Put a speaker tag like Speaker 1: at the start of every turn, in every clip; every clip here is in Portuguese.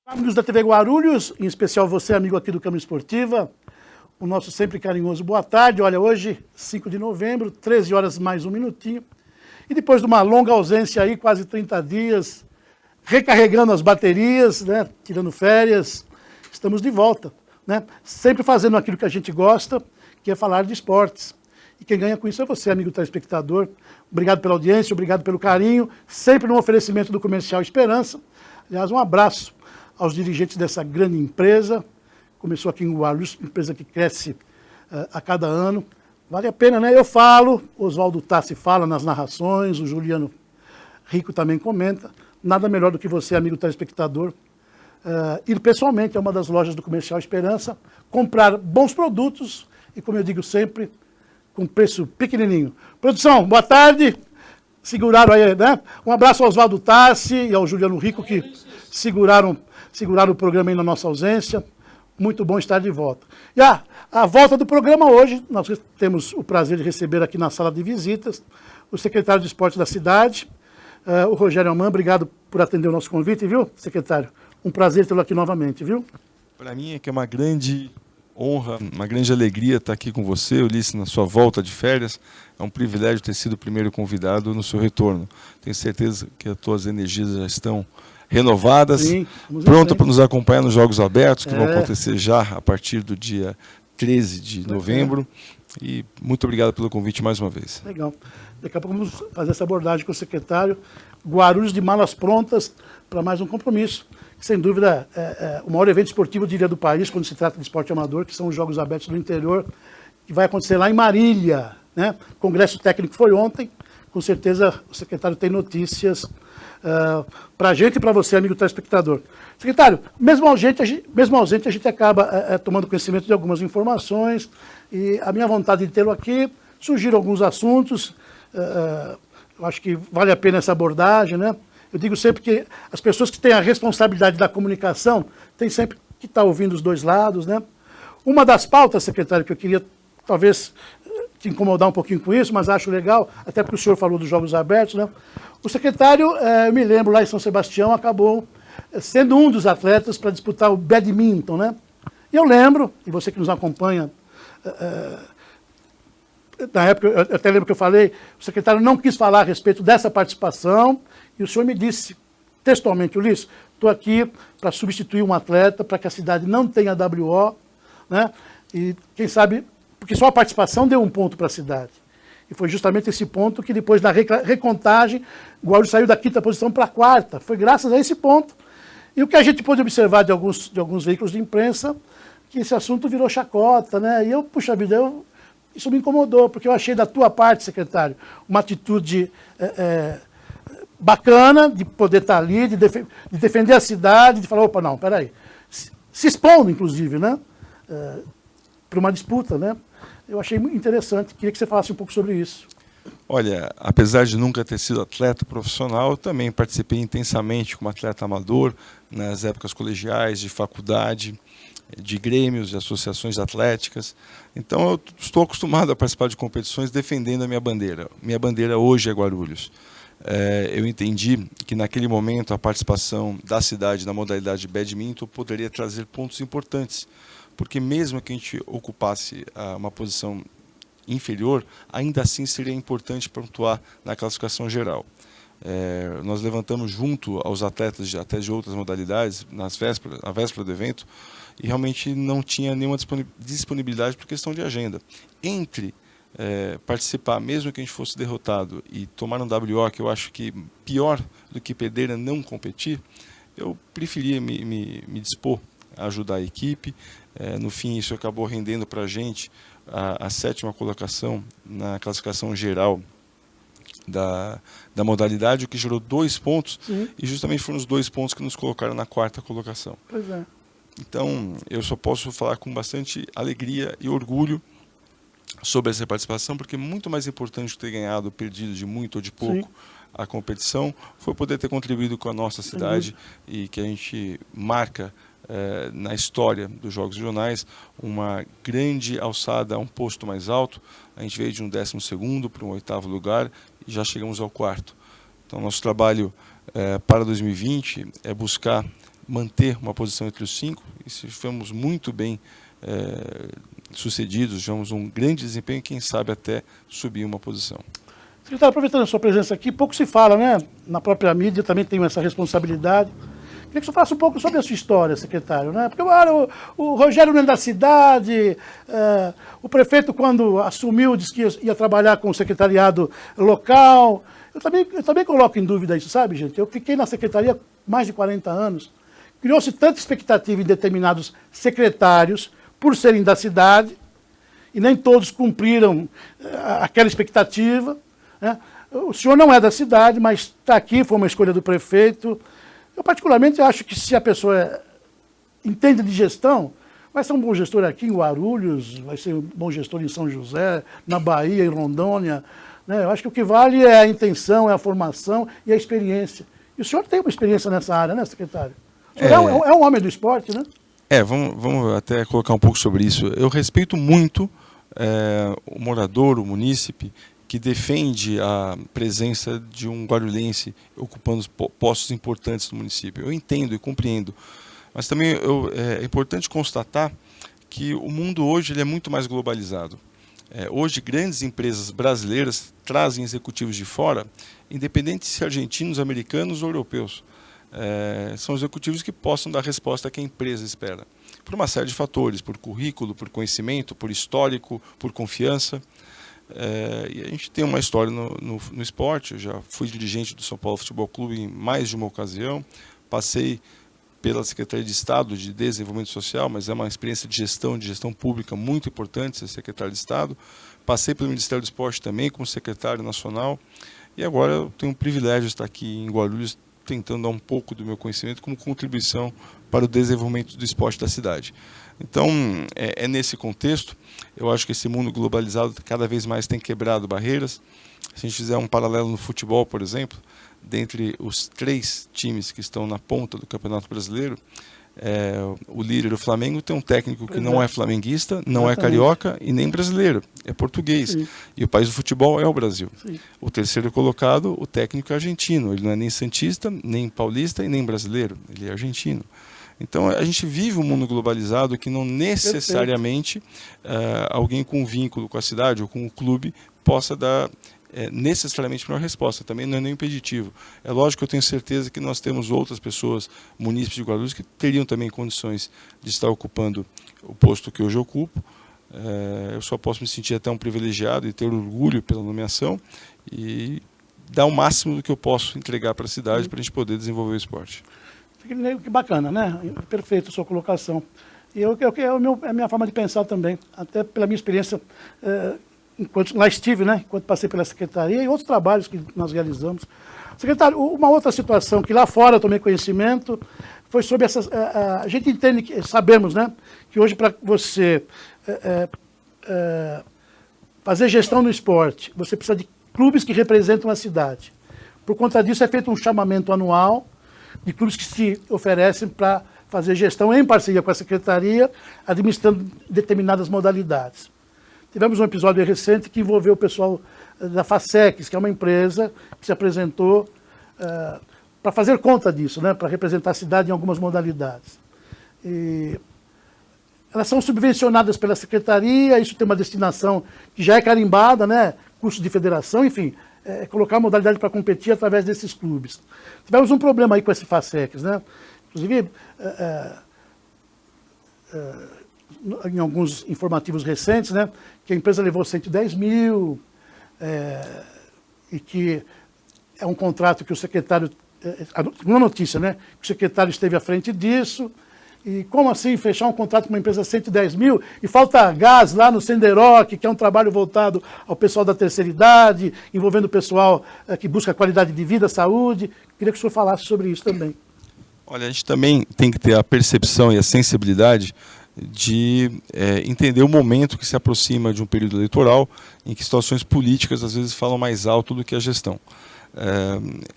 Speaker 1: Amigos da TV Guarulhos, em especial você, amigo aqui do Câmara Esportiva, o nosso sempre carinhoso boa tarde. Olha, hoje, 5 de novembro, 13 horas mais um minutinho. E depois de uma longa ausência aí, quase 30 dias, recarregando as baterias, né, tirando férias, estamos de volta, né? Sempre fazendo aquilo que a gente gosta, que é falar de esportes. E quem ganha com isso é você, amigo telespectador. Obrigado pela audiência, obrigado pelo carinho, sempre no oferecimento do Comercial Esperança. Aliás, um abraço aos dirigentes dessa grande empresa. Começou aqui em Guarulhos, empresa que cresce a cada ano. Vale a pena, né? Eu falo, o Oswaldo Tassi fala nas narrações, o Juliano Rico também comenta. Nada melhor do que você, amigo telespectador, ir pessoalmente a uma das lojas do Comercial Esperança, comprar bons produtos e, como eu digo sempre, com preço pequenininho. Produção, boa tarde. Seguraram aí, né? Um abraço ao Oswaldo Tassi e ao Juliano Rico, que seguraram o programa aí na nossa ausência. Muito bom estar de volta. E a volta do programa hoje, nós temos o prazer de receber aqui na sala de visitas o secretário de Esportes da cidade, o Rogério Aman. Obrigado por atender o nosso convite, viu, secretário? Um prazer tê-lo aqui novamente, viu?
Speaker 2: Para mim é que é uma grande honra, uma grande alegria estar aqui com você, Ulisses, na sua volta de férias. É um privilégio ter sido o primeiro convidado no seu retorno. Tenho certeza que as tuas energias já estão renovadas,
Speaker 1: sim,
Speaker 2: pronta para nos acompanhar nos Jogos Abertos, que vão acontecer já a partir do dia 13 de novembro. E muito obrigado pelo convite mais uma vez.
Speaker 1: Legal. Daqui a pouco vamos fazer essa abordagem com o secretário. Guarulhos de malas prontas para mais um compromisso. Sem dúvida, o maior evento esportivo, diria, do país, quando se trata de esporte amador, que são os Jogos Abertos do Interior, que vai acontecer lá em Marília, né? O congresso técnico foi ontem. Com certeza o secretário tem notícias para a gente e para você, amigo telespectador. Secretário, mesmo ausente, a gente acaba tomando conhecimento de algumas informações, e a minha vontade de tê-lo aqui, surgiram alguns assuntos, eu acho que vale a pena essa abordagem, né? Eu digo sempre que as pessoas que têm a responsabilidade da comunicação têm sempre que estar ouvindo os dois lados, né? Uma das pautas, secretário, que eu queria talvez te incomodar um pouquinho com isso, mas acho legal, até porque o senhor falou dos Jogos Abertos, né? O secretário, eu me lembro, lá em São Sebastião, acabou sendo um dos atletas para disputar o badminton, né? E eu lembro, e você que nos acompanha, na época, eu até lembro que eu falei, o secretário não quis falar a respeito dessa participação, e o senhor me disse textualmente, Ulisses, estou aqui para substituir um atleta, para que a cidade não tenha WO, né? E quem sabe, porque só a participação deu um ponto para a cidade. E foi justamente esse ponto que depois da recontagem, o Guarulhos saiu da quinta posição para a quarta. Foi graças a esse ponto. E o que a gente pôde observar de alguns veículos de imprensa, que esse assunto virou chacota, né? E eu, puxa vida, isso me incomodou, porque eu achei da tua parte, secretário, uma atitude bacana de poder estar ali, de defender a cidade, de falar, opa, não, peraí. Se expondo, inclusive, né? Para uma disputa, né? Eu achei muito interessante, queria que você falasse um pouco sobre isso.
Speaker 2: Olha, apesar de nunca ter sido atleta profissional, eu também participei intensamente como atleta amador, nas épocas colegiais, de faculdade, de grêmios, de associações atléticas. Então eu estou acostumado a participar de competições defendendo a minha bandeira. Minha bandeira hoje é Guarulhos. Eu entendi que naquele momento a participação da cidade na modalidade de badminton poderia trazer pontos importantes, porque mesmo que a gente ocupasse uma posição inferior, ainda assim seria importante pontuar na classificação geral. Nós levantamos junto aos atletas até de outras modalidades, na véspera do evento, e realmente não tinha nenhuma disponibilidade por questão de agenda. Entre participar, mesmo que a gente fosse derrotado, e tomar um WO, que eu acho que pior do que perder é não competir, eu preferia me dispor a ajudar a equipe. No fim, isso acabou rendendo para a gente a 7ª colocação na classificação geral da modalidade, o que gerou 2 pontos. Sim. E justamente foram os 2 pontos que nos colocaram na 4ª colocação.
Speaker 1: Pois é.
Speaker 2: Então, eu só posso falar com bastante alegria e orgulho sobre essa participação, porque muito mais importante que ter ganhado ou perdido de muito ou de pouco, sim, a competição, foi poder ter contribuído com a nossa cidade, e que a gente marca na história dos Jogos Regionais uma grande alçada a um posto mais alto. A gente veio de um 12º para um 8º lugar e já chegamos ao 4º. Então, nosso trabalho para 2020 é buscar manter uma posição entre os 5, e se fomos muito bem sucedidos, tivemos um grande desempenho, quem sabe até subir uma posição.
Speaker 1: Secretário, aproveitando a sua presença aqui, pouco se fala, né? Na própria mídia eu também tenho essa responsabilidade. Queria que você falasse um pouco sobre a sua história, secretário, né? Porque olha, o Rogério não é da cidade, o prefeito, quando assumiu, disse que ia trabalhar com o secretariado local. Eu também coloco em dúvida isso, sabe, gente? Eu fiquei na secretaria mais de 40 anos. Criou-se tanta expectativa em determinados secretários por serem da cidade, e nem todos cumpriram aquela expectativa, né? O senhor não é da cidade, mas está aqui, foi uma escolha do prefeito. Eu, particularmente, acho que se a pessoa entende de gestão, vai ser um bom gestor aqui em Guarulhos, vai ser um bom gestor em São José, na Bahia, em Rondônia, né? Eu acho que o que vale é a intenção, é a formação e a experiência. E o senhor tem uma experiência nessa área, né, secretário? O senhor é um homem do esporte, né?
Speaker 2: Vamos até colocar um pouco sobre isso. Eu respeito muito o morador, o munícipe, que defende a presença de um guarulhense ocupando postos importantes no município. Eu entendo e compreendo, mas também é importante constatar que o mundo hoje ele é muito mais globalizado. Hoje, grandes empresas brasileiras trazem executivos de fora, independente se argentinos, americanos ou europeus. São executivos que possam dar resposta que a empresa espera, por uma série de fatores, por currículo, por conhecimento, por histórico, por confiança. E a gente tem uma história no esporte. Eu já fui dirigente do São Paulo Futebol Clube em mais de uma ocasião, passei pela Secretaria de Estado de Desenvolvimento Social, mas é uma experiência de gestão pública muito importante ser secretário de Estado, passei pelo Ministério do Esporte também como secretário nacional, e agora eu tenho o privilégio de estar aqui em Guarulhos tentando dar um pouco do meu conhecimento como contribuição para o desenvolvimento do esporte da cidade. Então, nesse contexto, eu acho que esse mundo globalizado cada vez mais tem quebrado barreiras. Se a gente fizer um paralelo no futebol, por exemplo, dentre os 3 times que estão na ponta do Campeonato Brasileiro, o líder, o Flamengo, tem um técnico que não é flamenguista, não é carioca e nem brasileiro, é português. Sim. E o país do futebol é o Brasil. Sim. O terceiro colocado, o técnico é argentino, ele não é nem santista, nem paulista e nem brasileiro, ele é argentino. Então, a gente vive um mundo globalizado que não necessariamente alguém com vínculo com a cidade ou com o clube possa dar necessariamente uma resposta. Também não é nem impeditivo. É lógico que eu tenho certeza que nós temos outras pessoas, munícipes de Guarulhos, que teriam também condições de estar ocupando o posto que hoje ocupo. Eu só posso me sentir até um privilegiado e ter orgulho pela nomeação e dar o máximo do que eu posso entregar para a cidade para a gente poder desenvolver o esporte.
Speaker 1: Que bacana, né? Perfeito a sua colocação. E é a minha forma de pensar também, até pela minha experiência, enquanto lá estive, né? Enquanto passei pela secretaria e outros trabalhos que nós realizamos. Secretário, uma outra situação que lá fora eu tomei conhecimento foi sobre essas... A gente entende, sabemos, né? Que hoje para você fazer gestão no esporte, você precisa de clubes que representam a cidade. Por conta disso é feito um chamamento anual de clubes que se oferecem para fazer gestão em parceria com a Secretaria, administrando determinadas modalidades. Tivemos um episódio recente que envolveu o pessoal da FASEX, que é uma empresa que se apresentou para fazer conta disso, né, para representar a cidade em algumas modalidades. E elas são subvencionadas pela Secretaria, isso tem uma destinação que já é carimbada, né, curso de federação, enfim, colocar a modalidade para competir através desses clubes. Tivemos um problema aí com esse FASEX, né? Inclusive, em alguns informativos recentes, né, que a empresa levou 110 mil, e que é um contrato que o secretário, uma notícia, né, que o secretário esteve à frente disso. E como assim fechar um contrato com uma empresa de 110 mil e falta gás lá no Senderoc, que é um trabalho voltado ao pessoal da terceira idade, envolvendo o pessoal que busca qualidade de vida, saúde. Queria que o senhor falasse sobre isso também.
Speaker 2: Olha, a gente também tem que ter a percepção e a sensibilidade de entender o momento que se aproxima de um período eleitoral em que situações políticas às vezes falam mais alto do que a gestão.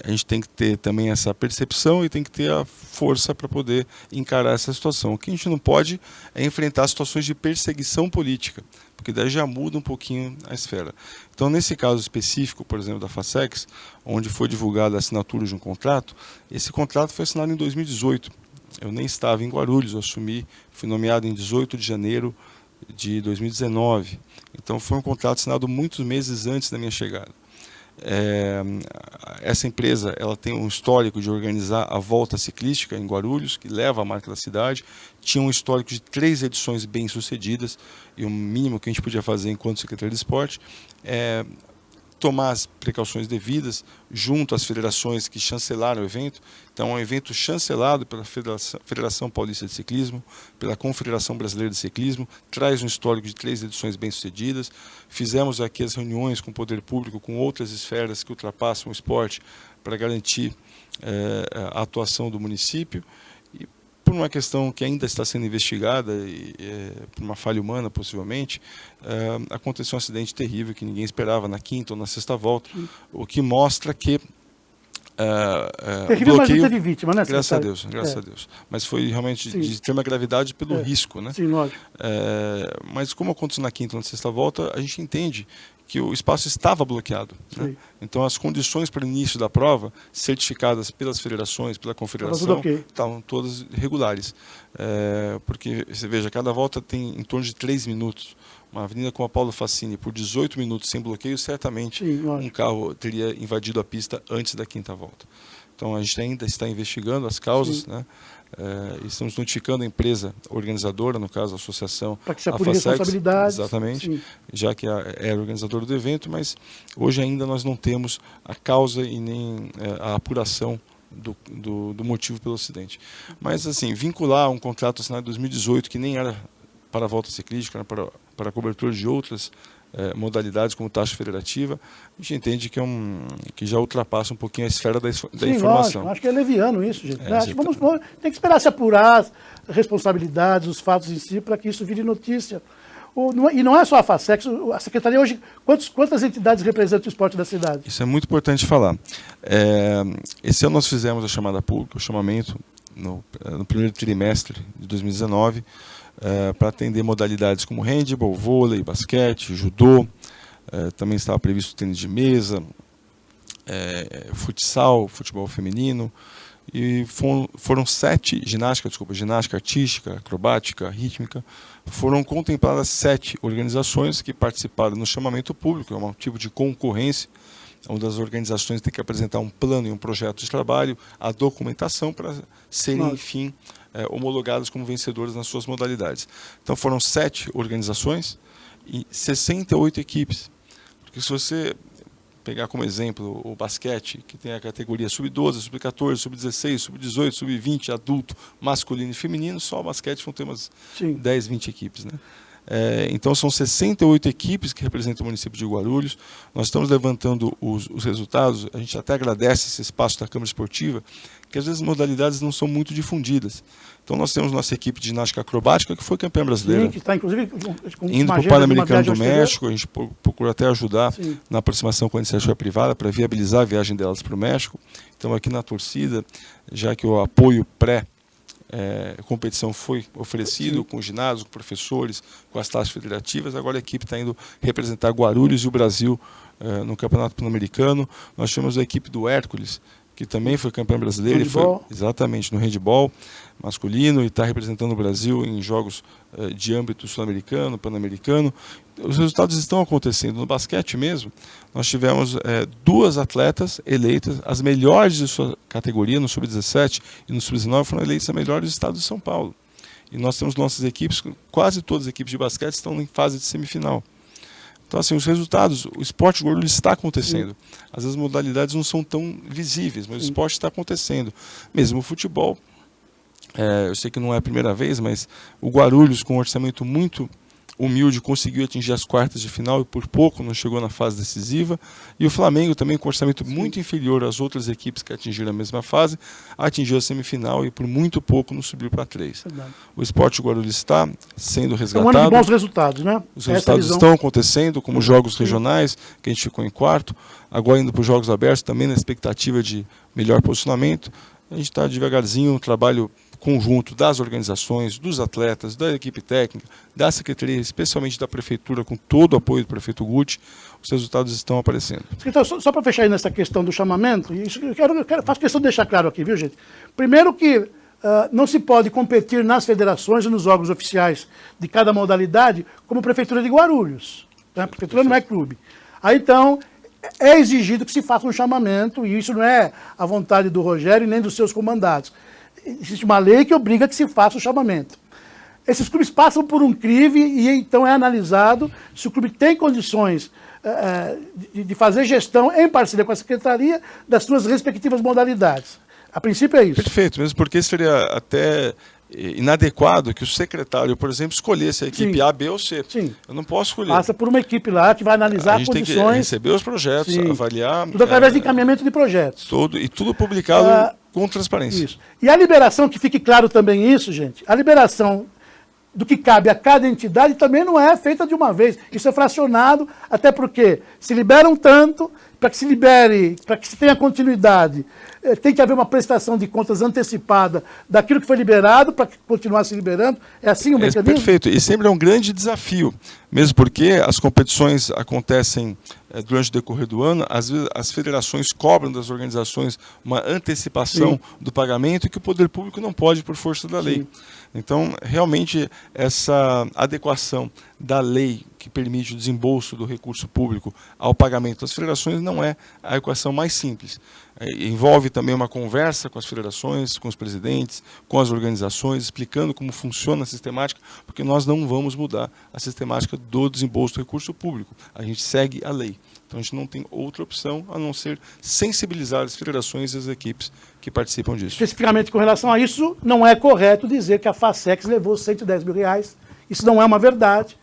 Speaker 2: A gente tem que ter também essa percepção e tem que ter a força para poder encarar essa situação. O que a gente não pode é enfrentar situações de perseguição política, porque daí já muda um pouquinho a esfera. Então, nesse caso específico, por exemplo, da FASEX, onde foi divulgada a assinatura de um contrato, esse contrato foi assinado em 2018. Eu nem estava em Guarulhos, eu fui nomeado em 18 de janeiro de 2019. Então foi um contrato assinado muitos meses antes da minha chegada. Essa empresa ela tem um histórico de organizar a volta ciclística em Guarulhos, que leva a marca da cidade. Tinha um histórico de 3 edições bem-sucedidas, e o mínimo que a gente podia fazer enquanto secretário de esporte é tomar as precauções devidas junto às federações que chancelaram o evento. Então, é um evento chancelado pela Federação Paulista de Ciclismo, pela Confederação Brasileira de Ciclismo, traz um histórico de 3 edições bem-sucedidas. Fizemos aqui as reuniões com o poder público, com outras esferas que ultrapassam o esporte, para garantir a atuação do município. E por uma questão que ainda está sendo investigada, por uma falha humana possivelmente, aconteceu um acidente terrível que ninguém esperava na 5ª ou na 6ª volta, o que mostra que
Speaker 1: terrível, mas não teve vítima, né?
Speaker 2: Graças a Deus, graças a Deus. Mas foi realmente de extrema gravidade pelo risco, né?
Speaker 1: Sim, lógico.
Speaker 2: Mas como aconteceu na 5ª ou na 6ª volta, a gente entende que o espaço estava bloqueado, né? Então as condições para o início da prova, certificadas pelas federações, pela confederação, estavam todas regulares. Porque, você veja, cada volta tem em torno de 3 minutos. Uma avenida como a Paulo Facini, por 18 minutos sem bloqueio, certamente um carro teria invadido a pista antes da 5ª volta. Então a gente ainda está investigando as causas, né? Estamos notificando a empresa organizadora, no caso a associação,
Speaker 1: para que se apure responsabilidades.
Speaker 2: Exatamente, já que é organizadora do evento, mas hoje ainda nós não temos a causa e nem a apuração do motivo pelo acidente. Mas assim, vincular um contrato assinado em 2018, que nem era para a volta ciclística, era para a cobertura de outras modalidades como taxa federativa, a gente entende que já ultrapassa um pouquinho a esfera da informação.
Speaker 1: Lógico, acho que é leviano isso, gente. Tem que esperar se apurar as responsabilidades, os fatos em si, para que isso vire notícia. E não é só a FASEX, a Secretaria hoje, quantas entidades representam o esporte da cidade?
Speaker 2: Isso é muito importante falar. Esse ano nós fizemos a chamada pública, o chamamento, no primeiro trimestre de 2019, para atender modalidades como handebol, vôlei, basquete, judô, também estava previsto tênis de mesa, futsal, futebol feminino, e foram 7, ginástica artística, acrobática, rítmica, foram contempladas 7 organizações que participaram no chamamento público, é um tipo de concorrência, onde as organizações têm que apresentar um plano e um projeto de trabalho, a documentação para serem, enfim, homologadas como vencedoras nas suas modalidades. Então foram 7 organizações e 68 equipes. Porque se você pegar como exemplo o basquete, que tem a categoria sub-12, sub-14, sub-16, sub-18, sub-20, adulto, masculino e feminino, só o basquete vão ter umas 10, 20 equipes, né? Então são 68 equipes que representam o município de Guarulhos. Nós estamos levantando os resultados. A gente até agradece esse espaço da Câmara Esportiva, que às vezes as modalidades não são muito difundidas. Então nós temos nossa equipe de ginástica acrobática, que foi campeã brasileira.
Speaker 1: Sim, que está inclusive
Speaker 2: indo para o Pan-Americano do México. A gente procura até ajudar na aproximação com a iniciativa privada para viabilizar a viagem delas para o México. Então aqui na torcida, já que o apoio competição foi oferecido com ginásios, com professores, com as taxas federativas. Agora a equipe está indo representar Guarulhos e o Brasil no Campeonato Pan-Americano. Nós tivemos a equipe do Hércules, que também foi campeão brasileiro, e foi exatamente no handebol masculino, e está representando o Brasil em jogos de âmbito sul-americano, pan-americano. Os resultados estão acontecendo. No basquete mesmo, nós tivemos 2 atletas eleitas, as melhores de sua categoria, no sub-17 e no sub-19, foram eleitas as melhores do estado de São Paulo. E nós temos nossas equipes, quase todas as equipes de basquete estão em fase de semifinal. Então, assim, os resultados, o esporte de Guarulhos está acontecendo. Às vezes as modalidades não são tão visíveis, mas o esporte está acontecendo. Mesmo o futebol, eu sei que não é a primeira vez, mas o Guarulhos, com um orçamento muito humilde, conseguiu atingir as quartas de final e por pouco não chegou na fase decisiva. E o Flamengo também, com um orçamento muito inferior às outras equipes que atingiram a mesma fase, atingiu a semifinal e por muito pouco não subiu para 3. O esporte de Guarulhos está sendo resgatado.
Speaker 1: É um ano de bons resultados, né?
Speaker 2: Os resultados estão acontecendo, como jogos regionais, que a gente ficou em 4º, agora indo para os jogos abertos, também na expectativa de melhor posicionamento. A gente está devagarzinho, um trabalho conjunto das organizações, dos atletas, da equipe técnica, da secretaria, especialmente da prefeitura, com todo o apoio do prefeito Guti, os resultados estão aparecendo.
Speaker 1: Então, só para fechar aí nessa questão do chamamento, faço questão de deixar claro aqui, viu, gente? Primeiro que não se pode competir nas federações e nos órgãos oficiais de cada modalidade como a Prefeitura de Guarulhos. Né? A Prefeitura não é clube. Aí, então, é exigido que se faça um chamamento, e isso não é a vontade do Rogério nem dos seus comandados. Existe uma lei que obriga que se faça o chamamento. Esses clubes passam por um crive e então é analisado se o clube tem condições de fazer gestão em parceria com a Secretaria das suas respectivas modalidades. A princípio é isso.
Speaker 2: Perfeito, mesmo porque seria até inadequado que o secretário, por exemplo, escolhesse a equipe
Speaker 1: Sim.
Speaker 2: A, B ou C.
Speaker 1: Sim.
Speaker 2: Eu não posso escolher.
Speaker 1: Passa por uma equipe lá que vai analisar
Speaker 2: A gente
Speaker 1: condições.
Speaker 2: tem que receber os projetos,
Speaker 1: Sim.
Speaker 2: avaliar.
Speaker 1: Tudo através de encaminhamento de projetos.
Speaker 2: E tudo publicado com transparência.
Speaker 1: Isso. E a liberação, que fique claro também isso, gente, a liberação do que cabe a cada entidade também não é feita de uma vez. Isso é fracionado, até porque se liberam tanto, para que se libere, para que se tenha continuidade, tem que haver uma prestação de contas antecipada daquilo que foi liberado para continuar se liberando. É assim o mecanismo?
Speaker 2: Perfeito. E sempre é um grande desafio, mesmo porque as competições acontecem durante o decorrer do ano, às vezes as federações cobram das organizações uma antecipação
Speaker 1: Sim.
Speaker 2: do pagamento que o poder público não pode por força da lei.
Speaker 1: Sim.
Speaker 2: Então, realmente, essa adequação da lei que permite o desembolso do recurso público ao pagamento das federações não é a equação mais simples. Envolve também uma conversa com as federações, com os presidentes, com as organizações, explicando como funciona a sistemática, porque nós não vamos mudar a sistemática do desembolso do recurso público. A gente segue a lei. Então a gente não tem outra opção a não ser sensibilizar as federações e as equipes que participam disso.
Speaker 1: Especificamente com relação a isso, não é correto dizer que a FASEX levou 110 mil reais. Isso não é uma verdade.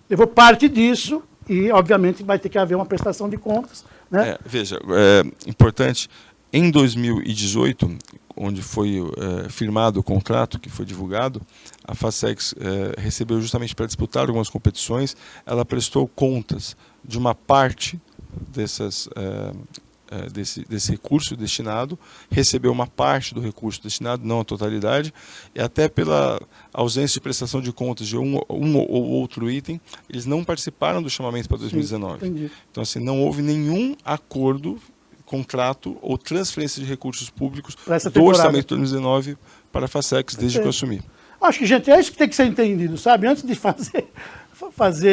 Speaker 1: Levou parte disso e, obviamente, vai ter que haver uma prestação de contas. Né?
Speaker 2: Veja, é importante, em 2018, onde foi firmado o contrato que foi divulgado, a FASEX recebeu justamente para disputar algumas competições, ela prestou contas de uma parte desse recurso destinado, recebeu uma parte do recurso destinado, não a totalidade, e até pela ausência de prestação de contas de um ou outro item, eles não participaram do chamamento para 2019.
Speaker 1: Sim, entendi.
Speaker 2: Então, assim, não houve nenhum acordo, contrato ou transferência de recursos públicos do orçamento de 2019 para a FASEX, desde que eu assumi.
Speaker 1: Acho que, gente, é isso que tem que ser entendido, sabe? Antes de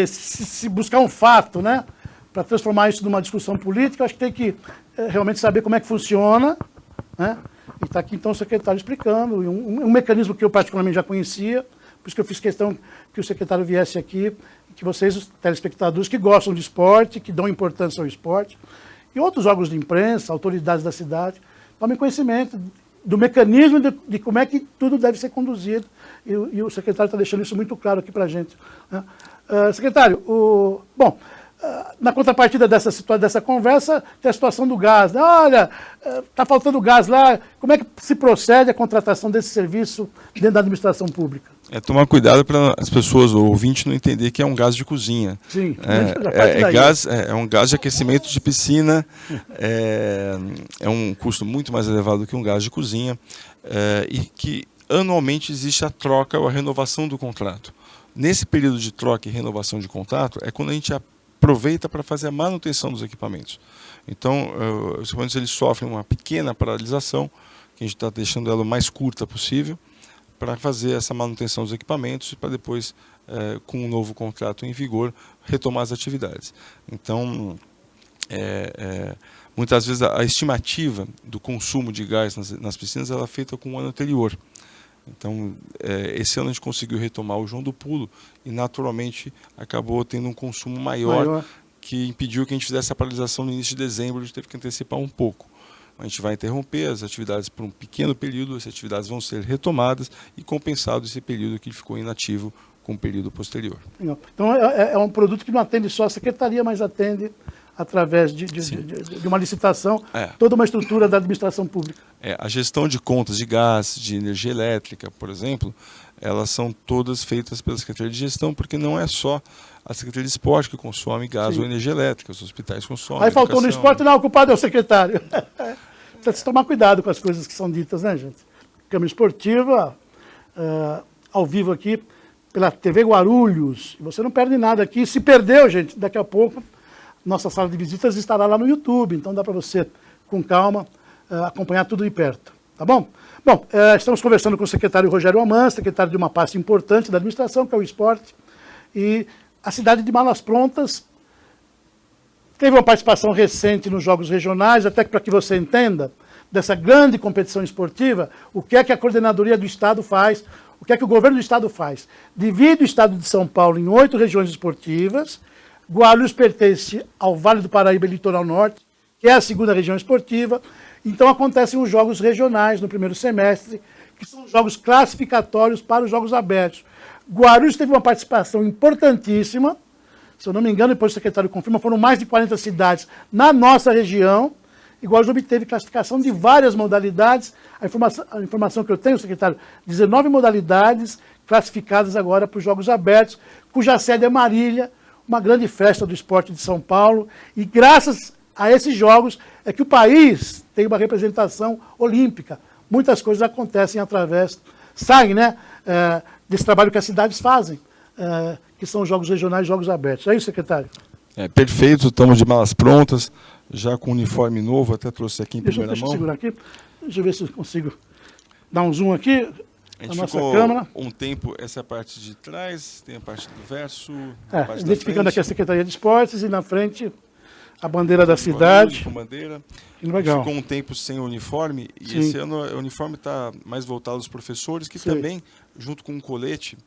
Speaker 1: se buscar um fato, né? Para transformar isso numa discussão política, acho que tem que realmente saber como é que funciona, né? E está aqui então o secretário explicando, um mecanismo que eu particularmente já conhecia, por isso que eu fiz questão que o secretário viesse aqui, que vocês, os telespectadores que gostam de esporte, que dão importância ao esporte, e outros órgãos de imprensa, autoridades da cidade, tomem conhecimento do mecanismo de como é que tudo deve ser conduzido, e o secretário está deixando isso muito claro aqui para a gente. Né? Secretário, na contrapartida dessa conversa, tem a situação do gás. Né? Olha, está faltando gás lá. Como é que se procede a contratação desse serviço dentro da administração pública?
Speaker 2: Tomar cuidado para as pessoas, o ouvinte, não entender que é um gás de cozinha.
Speaker 1: Sim,
Speaker 2: é um gás de aquecimento de piscina, é um custo muito mais elevado que um gás de cozinha, e que anualmente existe a troca ou a renovação do contrato. Nesse período de troca e renovação de contrato, é quando a gente aproveita para fazer a manutenção dos equipamentos. Então, os equipamentos eles sofrem uma pequena paralisação, que a gente está deixando ela o mais curta possível, para fazer essa manutenção dos equipamentos e para depois, com um novo contrato em vigor, retomar as atividades. Então, muitas vezes a estimativa do consumo de gás nas piscinas ela é feita com o ano anterior. Então, esse ano a gente conseguiu retomar o João do Pulo e, naturalmente, acabou tendo um consumo maior, que impediu que a gente fizesse a paralisação no início de dezembro, a gente teve que antecipar um pouco. A gente vai interromper as atividades por um pequeno período, as atividades vão ser retomadas e compensado esse período que ficou inativo com o período posterior.
Speaker 1: Então, é um produto que não atende só a secretaria, mas atende através de uma licitação, toda uma estrutura da administração pública.
Speaker 2: A gestão de contas de gás, de energia elétrica, por exemplo, elas são todas feitas pela Secretaria de Gestão, porque não é só a Secretaria de Esporte que consome gás ou energia elétrica, os hospitais consomem.
Speaker 1: Aí faltou no esporte, não, o culpado é o secretário. Precisa tomar cuidado com as coisas que são ditas, né, gente? Câmara Esportiva, ao vivo aqui, pela TV Guarulhos. E você não perde nada aqui. Se perdeu, gente, daqui a pouco, nossa sala de visitas estará lá no YouTube. Então dá para você, com calma, acompanhar tudo de perto. Tá bom? Bom, estamos conversando com o secretário Rogério Amans, secretário de uma pasta importante da administração, que é o esporte, e a cidade de Malas Prontas teve uma participação recente nos Jogos Regionais, até para que você entenda dessa grande competição esportiva, o que é que a coordenadoria do Estado faz, o que é que o governo do Estado faz. Divide o Estado de São Paulo em 8 regiões esportivas, Guarulhos pertence ao Vale do Paraíba e Litoral Norte, que é a segunda região esportiva. Então acontecem os jogos regionais no primeiro semestre, que são jogos classificatórios para os Jogos Abertos. Guarulhos teve uma participação importantíssima, se eu não me engano, depois o secretário confirma, foram mais de 40 cidades na nossa região, e Guarulhos obteve classificação de várias modalidades. A informação que eu tenho, secretário, 19 modalidades classificadas agora para os Jogos Abertos, cuja sede é Marília, uma grande festa do esporte de São Paulo, e graças a esses jogos é que o país tem uma representação olímpica. Muitas coisas acontecem através, saem, né, desse trabalho que as cidades fazem, que são os Jogos Regionais e Jogos Abertos. É isso, secretário?
Speaker 2: Perfeito, estamos de malas prontas, já com uniforme novo, até trouxe aqui em primeira mão.
Speaker 1: Deixa eu segurar aqui, deixa eu ver se eu consigo dar um zoom aqui.
Speaker 2: A gente ficou um tempo, essa é a parte de trás, tem a parte do verso.
Speaker 1: Identificando aqui a Secretaria de Esportes e na frente a bandeira da cidade.
Speaker 2: Com bandeira.
Speaker 1: Legal.
Speaker 2: Ficou um tempo sem uniforme e
Speaker 1: Sim.
Speaker 2: esse ano o uniforme está mais voltado aos professores, que também, junto com o colete,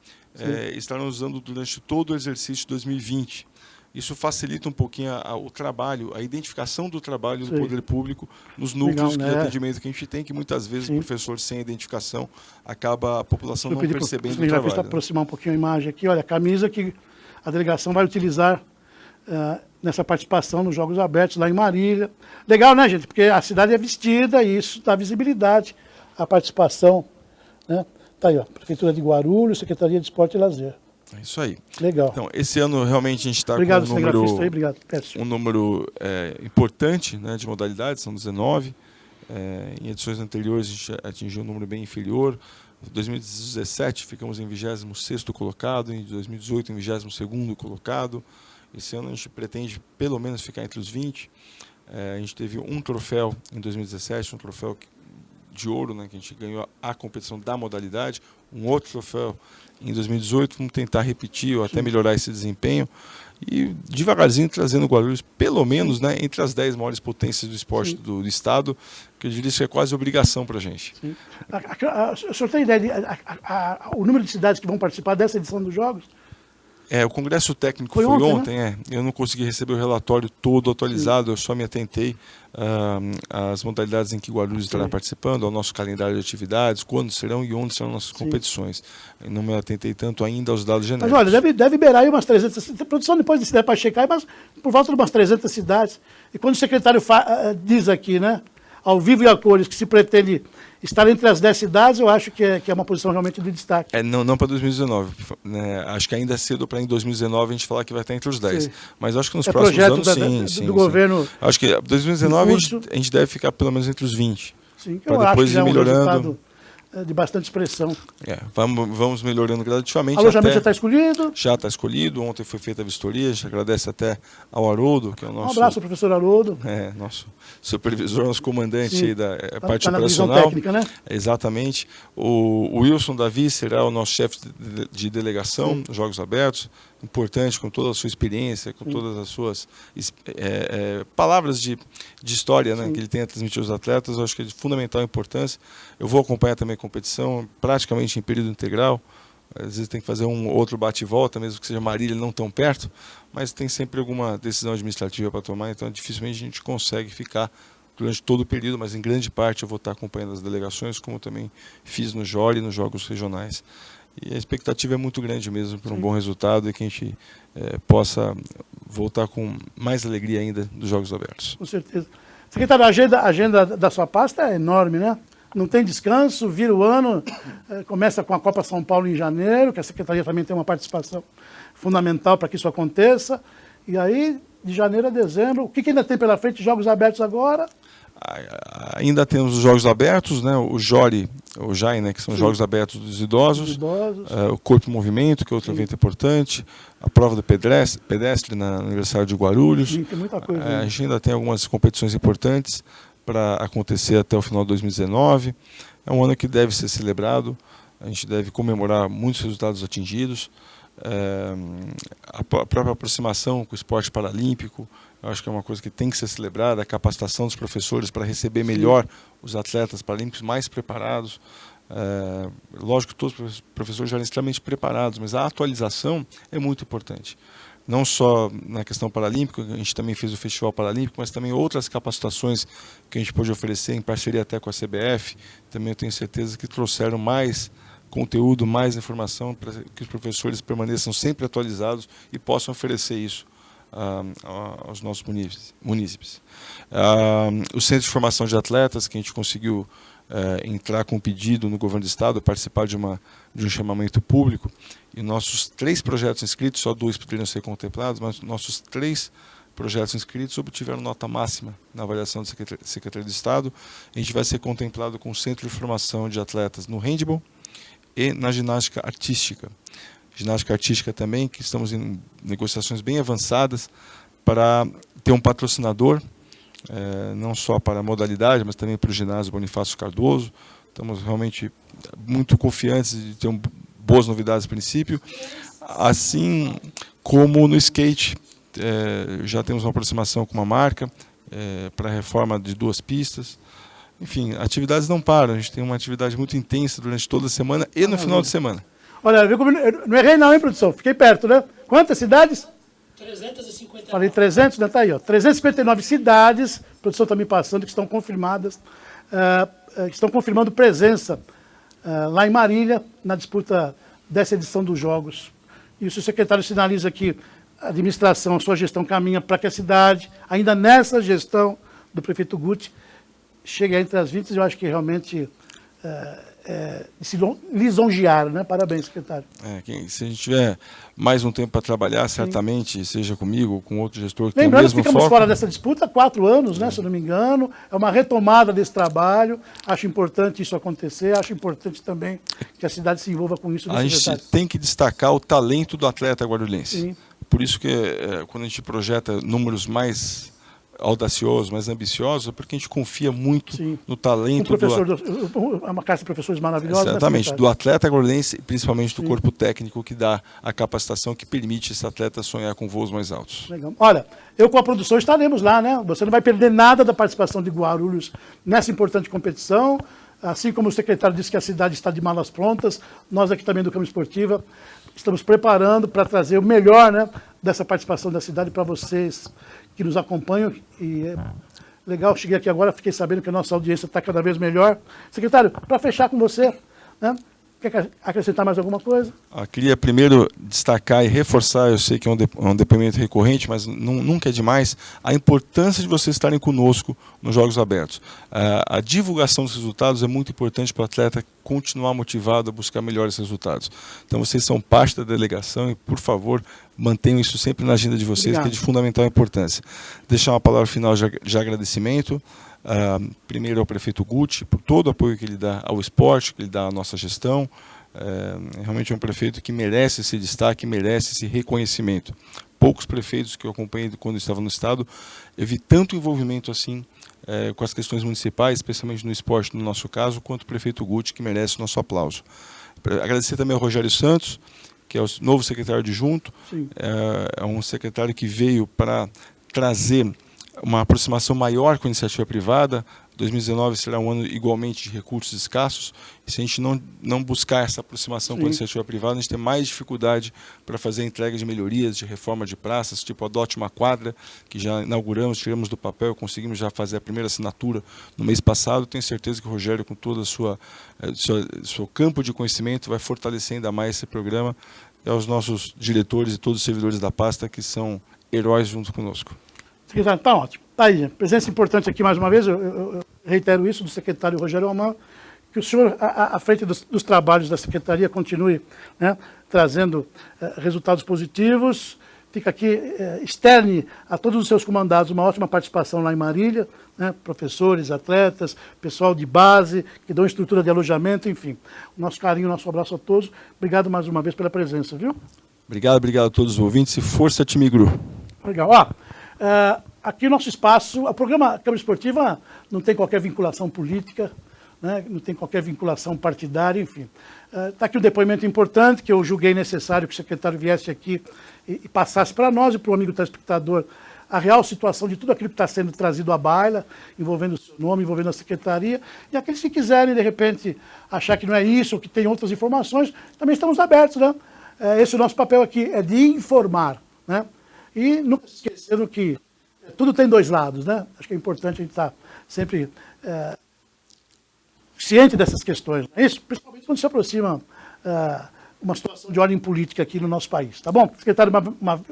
Speaker 2: estarão usando durante todo o exercício de 2020. Isso facilita um pouquinho o trabalho, a identificação do trabalho do poder público nos núcleos de atendimento que a gente tem, que muitas vezes o professor sem identificação acaba a população não percebendo o trabalho.
Speaker 1: Para aproximar um pouquinho a imagem aqui, olha, a camisa que a delegação vai utilizar nessa participação nos Jogos Abertos lá em Marília. Legal, né, gente? Porque a cidade é vestida e isso dá visibilidade à participação. Né? Tá aí, ó, Prefeitura de Guarulhos, Secretaria de Esporte e Lazer.
Speaker 2: É isso aí.
Speaker 1: Legal.
Speaker 2: Então, esse ano realmente a gente está com um número importante, né, de modalidades, são 19. Em edições anteriores a gente atingiu um número bem inferior. Em 2017 ficamos em 26º colocado, em 2018 em 22º colocado. Esse ano a gente pretende pelo menos ficar entre os 20. A gente teve um troféu em 2017, um troféu de ouro, né, que a gente ganhou a competição da modalidade, um outro troféu em 2018, vamos tentar repetir ou até melhorar esse desempenho e devagarzinho trazendo o Guarulhos, pelo menos, né, entre as 10 maiores potências do esporte do estado, que eu diria que é quase obrigação para a gente. Sim.
Speaker 1: O senhor tem ideia de o número de cidades que vão participar dessa edição dos Jogos?
Speaker 2: O Congresso Técnico foi ontem, né? Eu não consegui receber o relatório todo atualizado, eu só me atentei às modalidades em que Guarulhos estará participando, ao nosso calendário de atividades, quando serão e onde serão nossas competições. Eu não me atentei tanto ainda aos dados genéricos.
Speaker 1: Mas olha, deve beirar aí umas 300, a produção depois se der para checar, mas por volta de umas 300 cidades. E quando o secretário diz aqui, né, ao vivo e a cores, que se pretende estar entre as 10 cidades, eu acho que é uma posição realmente de destaque.
Speaker 2: Não para 2019. Né? Acho que ainda é cedo para em 2019 a gente falar que vai estar entre os 10. Sim. Mas acho que nos próximos anos, sim.
Speaker 1: Governo.
Speaker 2: Acho que 2019 a gente deve ficar pelo menos entre os 20.
Speaker 1: Sim, que eu acho que é um resultado de bastante expressão.
Speaker 2: Vamos melhorando gradativamente.
Speaker 1: O alojamento já está escolhido?
Speaker 2: Já está escolhido. Ontem foi feita a vistoria. A gente agradece até ao Haroldo, que é o nosso...
Speaker 1: Um abraço ao professor Haroldo.
Speaker 2: Nosso supervisor, nosso comandante aí da parte
Speaker 1: na
Speaker 2: operacional.
Speaker 1: Visão técnica, né?
Speaker 2: Exatamente. O Wilson Davi será o nosso chefe de delegação dos Jogos Abertos. Importante, com toda a sua experiência, com todas as suas palavras de história, né, que ele tem a transmitir aos atletas. Eu acho que é de fundamental importância. Eu vou acompanhar também a competição, praticamente em período integral. Às vezes tem que fazer um outro bate-volta, mesmo que seja Marília não tão perto, mas tem sempre alguma decisão administrativa para tomar, então dificilmente a gente consegue ficar durante todo o período, mas em grande parte eu vou estar acompanhando as delegações, como também fiz no JORI e nos Jogos Regionais. E a expectativa é muito grande mesmo para um bom resultado e que a gente possa voltar com mais alegria ainda dos Jogos Abertos.
Speaker 1: Com certeza. Secretário, a agenda da sua pasta é enorme, né? Não tem descanso, vira o ano, começa com a Copa São Paulo em janeiro, que a Secretaria também tem uma participação fundamental para que isso aconteça. E aí, de janeiro a dezembro, o que ainda tem pela frente? Jogos Abertos agora?
Speaker 2: Ainda temos os Jogos Abertos, né? O JORI, o JAI, né? Que são os Jogos Abertos dos Idosos. O Corpo em Movimento, que é outro evento importante. A prova do pedestre no aniversário de Guarulhos.
Speaker 1: Sim, tem muita coisa.
Speaker 2: A gente ainda tem algumas competições importantes para acontecer até o final de 2019. é um ano que deve ser celebrado, a gente deve comemorar muitos resultados atingidos, a própria aproximação com o esporte paralímpico, eu acho que é uma coisa que tem que ser celebrada, a capacitação dos professores para receber melhor os atletas paralímpicos mais preparados. Lógico que todos os professores já eram extremamente preparados, mas a atualização é muito importante. Não só na questão paralímpica, a gente também fez o Festival Paralímpico, mas também outras capacitações que a gente pôde oferecer em parceria até com a CBF. Também eu tenho certeza que trouxeram mais conteúdo, mais informação para que os professores permaneçam sempre atualizados e possam oferecer isso aos nossos munícipes. O Centro de Formação de Atletas, que a gente conseguiu entrar com um pedido no governo do estado, participar de um chamamento público, e nossos 3 projetos inscritos, só 2 poderiam ser contemplados, mas nossos 3 projetos inscritos obtiveram nota máxima na avaliação da Secretaria de Estado. A gente vai ser contemplado com o Centro de Formação de Atletas no handball e na ginástica artística. Ginástica artística também, que estamos em negociações bem avançadas para ter um patrocinador, não só para a modalidade, mas também para o ginásio Bonifácio Cardoso. Estamos realmente muito confiantes de ter boas novidades a princípio. Assim como no skate, já temos uma aproximação com uma marca para a reforma de 2 pistas. Enfim, atividades não param, a gente tem uma atividade muito intensa durante toda a semana e no final de semana.
Speaker 1: Olha, viu como não errei não, hein, produção? Fiquei perto, né? Quantas cidades?
Speaker 3: 359.
Speaker 1: Falei 300, né? Tá aí, ó. 359 cidades, a produção está me passando, que estão confirmadas, que estão confirmando presença lá em Marília, na disputa dessa edição dos Jogos. E o secretário sinaliza que a administração, a sua gestão caminha para que a cidade, ainda nessa gestão do prefeito Guti, chegue entre as 20, eu acho que realmente se lisonjearam, né? Parabéns, secretário.
Speaker 2: Se a gente tiver mais um tempo para trabalhar, certamente, seja comigo ou com outro gestor que
Speaker 1: Lembrando
Speaker 2: tem o mesmo
Speaker 1: que ficamos
Speaker 2: foco.
Speaker 1: fora dessa disputa há 4 anos, né, se eu não me engano. É uma retomada desse trabalho. Acho importante isso acontecer. Acho importante também que a cidade se envolva com isso.
Speaker 2: A gente tem que destacar o talento do atleta guarulhense.
Speaker 1: Sim.
Speaker 2: Por isso que quando a gente projeta números mais audaciosos, mais ambiciosos, é porque a gente confia muito no talento
Speaker 1: uma classe de professores maravilhosa.
Speaker 2: Exatamente, do atleta guarulhense, principalmente do corpo técnico que dá a capacitação que permite esse atleta sonhar com voos mais altos.
Speaker 1: Legal. Olha, eu com a produção estaremos lá, né? Você não vai perder nada da participação de Guarulhos nessa importante competição. Assim como o secretário disse que a cidade está de malas prontas, nós aqui também do Câmara Esportiva estamos preparando para trazer o melhor, né, dessa participação da cidade para vocês que nos acompanham. E é legal, cheguei aqui agora, fiquei sabendo que a nossa audiência está cada vez melhor. Secretário, para fechar com você, né, quer acrescentar mais alguma coisa?
Speaker 2: Queria primeiro destacar e reforçar, eu sei que é um depoimento recorrente, mas nunca é demais, a importância de vocês estarem conosco nos Jogos Abertos. A divulgação dos resultados é muito importante para o atleta continuar motivado a buscar melhores resultados. Então vocês são parte da delegação e, por favor, mantenham isso sempre na agenda de vocês, Obrigado. Que é de fundamental importância. Deixar uma palavra final de agradecimento. Primeiro ao prefeito Guti, por todo o apoio que ele dá ao esporte, que ele dá à nossa gestão. Realmente é um prefeito que merece esse destaque, merece esse reconhecimento. Poucos prefeitos que eu acompanhei quando estava no estado, eu vi tanto envolvimento assim com as questões municipais, especialmente no esporte, no nosso caso, quanto o prefeito Guti, que merece o nosso aplauso. Agradecer também ao Rogério Santos, que é o novo secretário adjunto, é um secretário que veio para trazer uma aproximação maior com a iniciativa privada. 2019 será um ano igualmente de recursos escassos, e se a gente não buscar essa aproximação com a iniciativa privada, a gente tem mais dificuldade para fazer a entrega de melhorias, de reforma de praças, tipo Adote uma Quadra, que já inauguramos, tiramos do papel, conseguimos já fazer a primeira assinatura no mês passado. Tenho certeza que o Rogério, com todo o seu campo de conhecimento, vai fortalecer ainda mais esse programa, e aos nossos diretores e todos os servidores da pasta, que são heróis junto conosco.
Speaker 1: Secretário, está ótimo. Está aí, presença importante aqui mais uma vez, eu reitero isso do secretário Rogério Alman, que o senhor, à frente dos trabalhos da secretaria, continue, né, trazendo resultados positivos. Fica aqui, externe a todos os seus comandados uma ótima participação lá em Marília, né, professores, atletas, pessoal de base, que dão estrutura de alojamento, enfim. O nosso carinho, o nosso abraço a todos. Obrigado mais uma vez pela presença, viu?
Speaker 2: Obrigado a todos os ouvintes e força, time Gru.
Speaker 1: Legal. Ó, aqui o nosso espaço, o programa Câmara Esportiva não tem qualquer vinculação política, né? Não tem qualquer vinculação partidária, enfim. Está aqui um depoimento importante que eu julguei necessário que o secretário viesse aqui e passasse para nós e para o amigo telespectador a real situação de tudo aquilo que está sendo trazido à baila, envolvendo o seu nome, envolvendo a secretaria, e aqueles que quiserem, de repente, achar que não é isso, ou que tem outras informações, também estamos abertos, né? Esse é o nosso papel aqui, é de informar, né? E nunca se esquecendo que tudo tem dois lados, né? Acho que é importante a gente estar sempre ciente dessas questões, não é isso? Principalmente quando se aproxima uma situação de ordem política aqui no nosso país, tá bom? Secretário,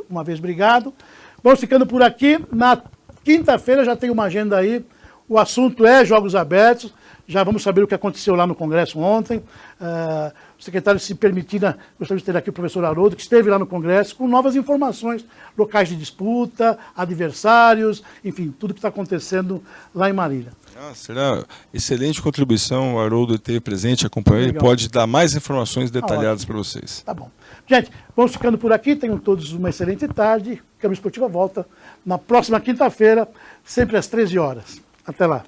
Speaker 1: uma vez obrigado. Vamos ficando por aqui. Na quinta-feira já tem uma agenda aí. O assunto é Jogos Abertos. Já vamos saber o que aconteceu lá no Congresso ontem. O secretário, se permitir, gostaria de ter aqui o professor Haroldo, que esteve lá no Congresso, com novas informações, locais de disputa, adversários, enfim, tudo que está acontecendo lá em Marília.
Speaker 2: Será excelente contribuição, o Haroldo teve presente, acompanhou, ele pode dar mais informações detalhadas para vocês.
Speaker 1: Tá bom. Gente, vamos ficando por aqui, tenham todos uma excelente tarde. Câmara Esportiva volta na próxima quinta-feira, sempre às 13 horas. Até lá.